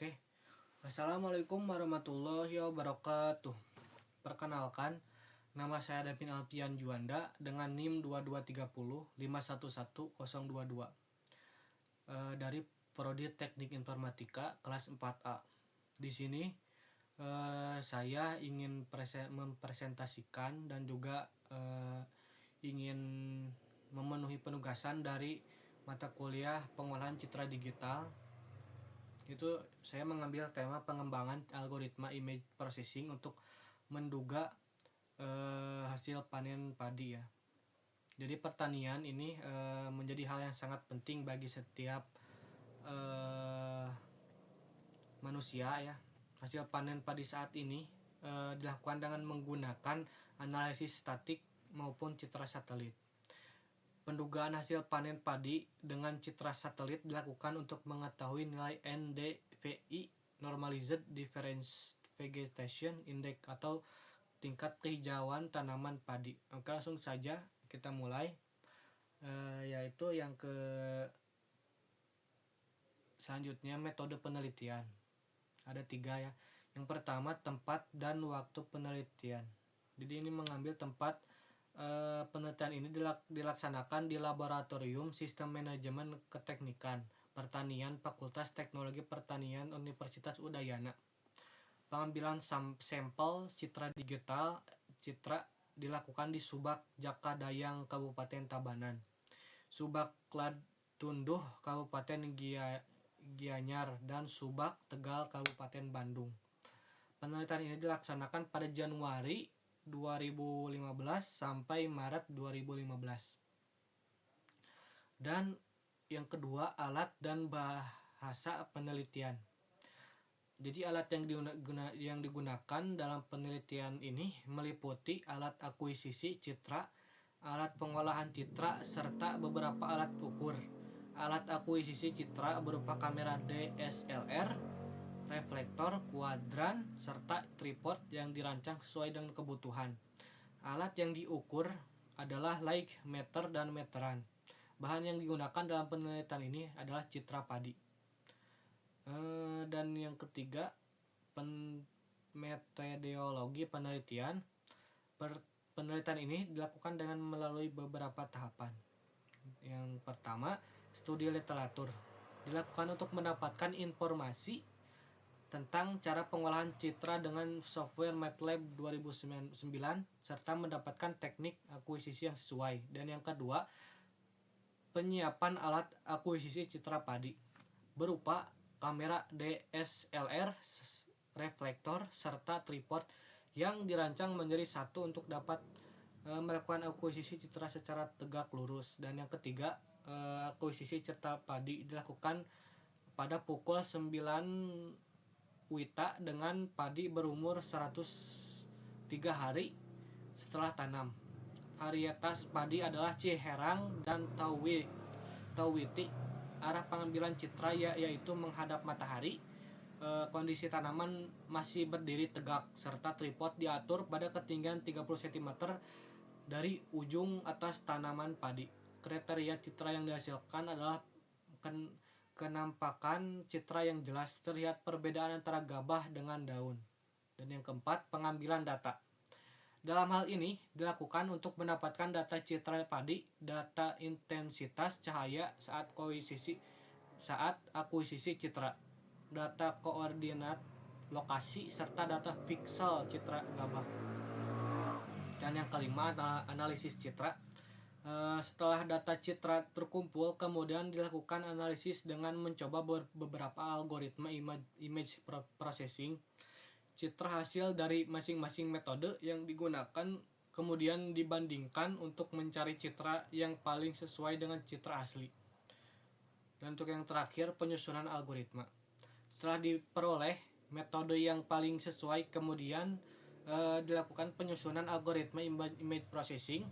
Oke. Assalamualaikum warahmatullahi wabarakatuh. Perkenalkan, nama saya Davin Alpian Juanda dengan NIM 2230511022 dari Prodi Teknik Informatika kelas 4A. Di sini saya ingin mempresentasikan dan juga ingin memenuhi penugasan dari mata kuliah pengolahan citra digital. Itu saya mengambil tema pengembangan algoritma image processing untuk menduga hasil panen padi ya. Jadi pertanian ini menjadi hal yang sangat penting bagi setiap manusia ya. Hasil panen padi saat ini dilakukan dengan menggunakan analisis statik maupun citra satelit. Pendugaan hasil panen padi dengan citra satelit dilakukan untuk mengetahui nilai NDVI (Normalized Difference Vegetation Index) atau tingkat kehijauan tanaman padi. Oke, langsung saja kita mulai, yaitu yang selanjutnya metode penelitian. Ada 3 ya. Yang pertama, tempat dan waktu penelitian. Jadi ini mengambil tempat penelitian ini dilaksanakan di Laboratorium Sistem Manajemen Keteknikan Pertanian Fakultas Teknologi Pertanian Universitas Udayana. Pengambilan sampel citra digital dilakukan di Subak Jaka Dayang Kabupaten Tabanan, Subak Latunduh Kabupaten Gianyar, dan Subak Tegal Kabupaten Bandung. Penelitian ini dilaksanakan pada Januari 2015 sampai Maret 2015. Dan yang kedua, alat dan bahasa penelitian. Jadi alat yang digunakan dalam penelitian ini meliputi alat akuisisi citra, alat pengolahan citra, serta beberapa alat ukur. Alat akuisisi citra berupa kamera DSLR, reflektor, kuadran, serta tripod yang dirancang sesuai dengan kebutuhan. Alat yang diukur adalah like, meter, dan meteran. Bahan yang digunakan dalam penelitian ini adalah citra padi. Dan yang ketiga, metodologi penelitian. Penelitian ini dilakukan dengan melalui beberapa tahapan. Yang pertama, studi literatur. Dilakukan untuk mendapatkan informasi tentang cara pengolahan citra dengan software MATLAB 2009 serta mendapatkan teknik akuisisi yang sesuai. Dan yang kedua, penyiapan alat akuisisi citra padi berupa kamera DSLR, reflektor, serta tripod yang dirancang menjadi satu untuk dapat melakukan akuisisi citra secara tegak lurus. Dan yang ketiga, akuisisi citra padi dilakukan pada pukul 9 WITA dengan padi berumur 103 hari setelah tanam. Varietas padi adalah Ciherang dan Tauwiti. Arah pengambilan citra yaitu menghadap matahari. Kondisi tanaman masih berdiri tegak serta tripod diatur pada ketinggian 30 cm dari ujung atas tanaman padi. Kriteria citra yang dihasilkan adalah kenampakan citra yang jelas, terlihat perbedaan antara gabah dengan daun. Dan yang keempat, pengambilan data. Dalam hal ini dilakukan untuk mendapatkan data citra padi, data intensitas cahaya saat akuisisi citra, data koordinat lokasi, serta data piksel citra gabah. Dan yang kelima, analisis citra. Setelah data citra terkumpul, kemudian dilakukan analisis dengan mencoba beberapa algoritma image processing. Citra hasil dari masing-masing metode yang digunakan kemudian dibandingkan untuk mencari citra yang paling sesuai dengan citra asli. Dan untuk yang terakhir, penyusunan algoritma. Setelah diperoleh metode yang paling sesuai, kemudian dilakukan penyusunan algoritma image processing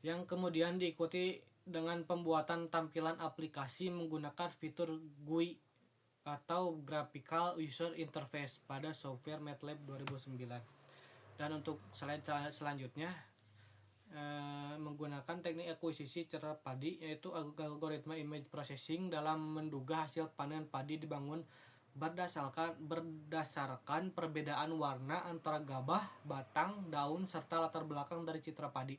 yang kemudian diikuti dengan pembuatan tampilan aplikasi menggunakan fitur GUI atau Graphical User Interface pada software MATLAB 2009. Dan untuk slide selanjutnya, menggunakan teknik akuisisi citra padi, yaitu algoritma image processing dalam menduga hasil panen padi dibangun berdasarkan perbedaan warna antara gabah, batang, daun, serta latar belakang dari citra padi.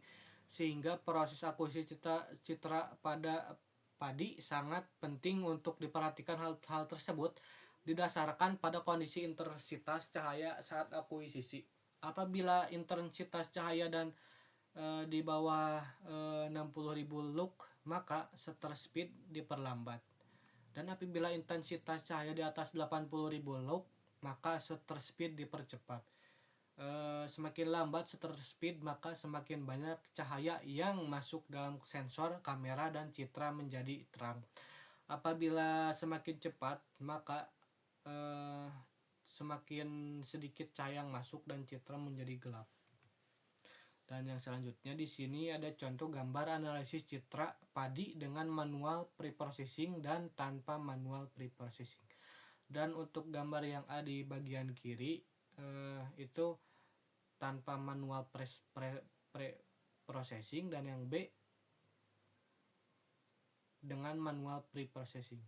Sehingga proses akuisisi citra pada padi sangat penting untuk diperhatikan. Hal tersebut didasarkan pada kondisi intensitas cahaya saat akuisisi. Apabila intensitas cahaya dan di bawah 60.000 lux, maka shutter speed diperlambat. Dan apabila intensitas cahaya di atas 80.000 lux, maka shutter speed dipercepat. Semakin lambat shutter speed, maka semakin banyak cahaya yang masuk dalam sensor, kamera, dan citra menjadi terang. Apabila semakin cepat, maka semakin sedikit cahaya yang masuk dan citra menjadi gelap. Dan yang selanjutnya di sini ada contoh gambar analisis citra padi dengan manual preprocessing dan tanpa manual preprocessing. Dan untuk gambar yang A di bagian kiri itu tanpa manual preprocessing, dan yang B dengan manual preprocessing.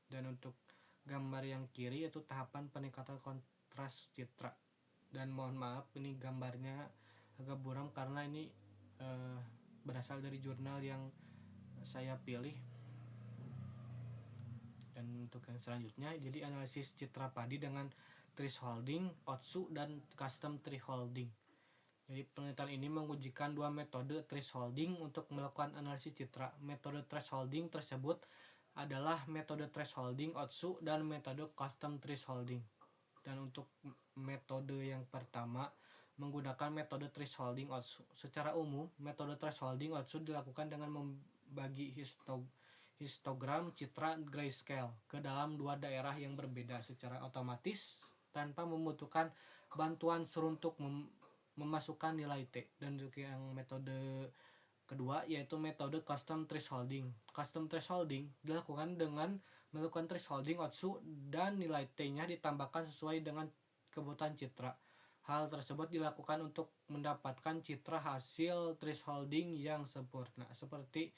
Dan untuk gambar yang kiri itu tahapan peningkatan kontras citra. Dan mohon maaf ini gambarnya agak buram karena ini berasal dari jurnal yang saya pilih. Dan untuk yang selanjutnya, jadi analisis citra padi dengan thresholding, Otsu, dan custom thresholding. Jadi penelitian ini mengujikan dua metode thresholding untuk melakukan analisis citra. Metode thresholding tersebut adalah metode thresholding Otsu dan metode custom thresholding. Dan untuk metode yang pertama menggunakan metode thresholding Otsu. Secara umum, metode thresholding Otsu dilakukan dengan membagi histogram citra grayscale ke dalam dua daerah yang berbeda secara otomatis tanpa membutuhkan bantuan suruh untuk memasukkan nilai T. Dan juga yang metode kedua yaitu metode custom thresholding. Custom thresholding dilakukan dengan melakukan thresholding Otsu dan nilai T-nya ditambahkan sesuai dengan kebutuhan citra. Hal tersebut dilakukan untuk mendapatkan citra hasil thresholding yang sempurna. Seperti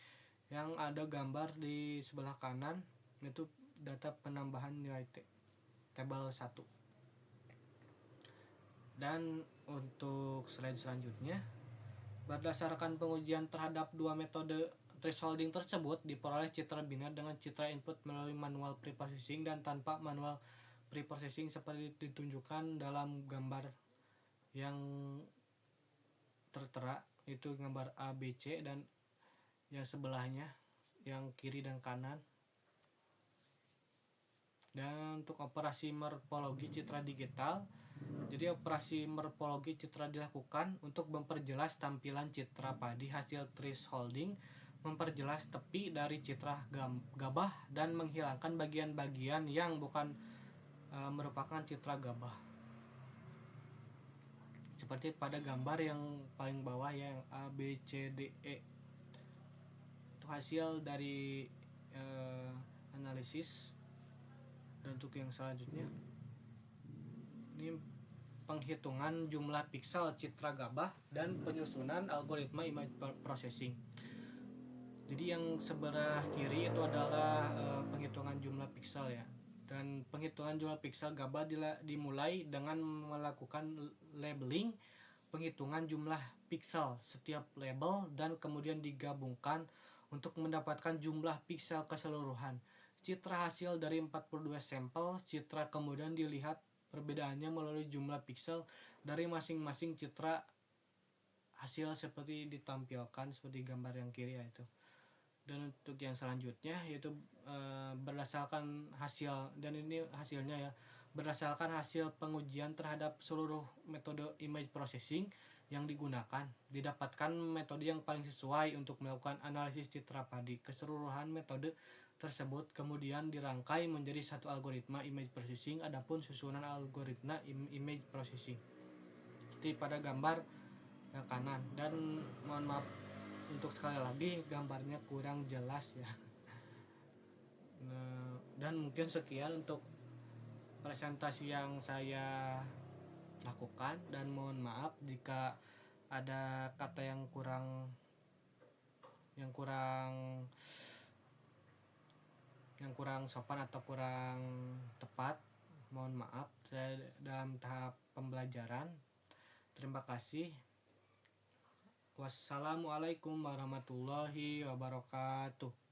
yang ada gambar di sebelah kanan, itu data penambahan nilai T, tabel 1. Dan untuk slide selanjutnya, berdasarkan pengujian terhadap dua metode thresholding tersebut, diperoleh citra biner dengan citra input melalui manual preprocessing dan tanpa manual preprocessing seperti ditunjukkan dalam gambar yang tertera, itu gambar A, B, C, dan yang sebelahnya yang kiri dan kanan. Dan untuk operasi morfologi citra digital, jadi operasi morfologi citra dilakukan untuk memperjelas tampilan citra padi hasil thresholding, memperjelas tepi dari citra gabah, dan menghilangkan bagian-bagian yang bukan merupakan citra gabah. Seperti pada gambar yang paling bawah ya, yang A, B, C, D, E. Itu hasil dari analisis. Dan untuk yang selanjutnya, ini penghitungan jumlah piksel citra gabah dan penyusunan algoritma image processing. Jadi yang sebelah kiri itu adalah penghitungan jumlah piksel ya. Dan penghitungan jumlah piksel gabah dimulai dengan melakukan labeling, penghitungan jumlah piksel setiap label, dan kemudian digabungkan untuk mendapatkan jumlah piksel keseluruhan. Citra hasil dari 42 sampel citra kemudian dilihat perbedaannya melalui jumlah piksel dari masing-masing citra hasil seperti ditampilkan seperti gambar yang kiri yaitu. Dan untuk yang selanjutnya yaitu berdasarkan hasil, dan ini hasilnya ya, berdasarkan hasil pengujian terhadap seluruh metode image processing yang digunakan, didapatkan metode yang paling sesuai untuk melakukan analisis citra padi. Keseluruhan metode tersebut kemudian dirangkai menjadi satu algoritma image processing. Adapun susunan algoritma image processing seperti pada gambar yang kanan. Dan mohon maaf untuk sekali lagi gambarnya kurang jelas ya. Nah, dan mungkin sekian untuk presentasi yang saya lakukan, dan mohon maaf jika ada kata yang kurang sopan atau kurang tepat, mohon maaf. Saya dalam tahap pembelajaran. Terima kasih. Wassalamualaikum warahmatullahi wabarakatuh.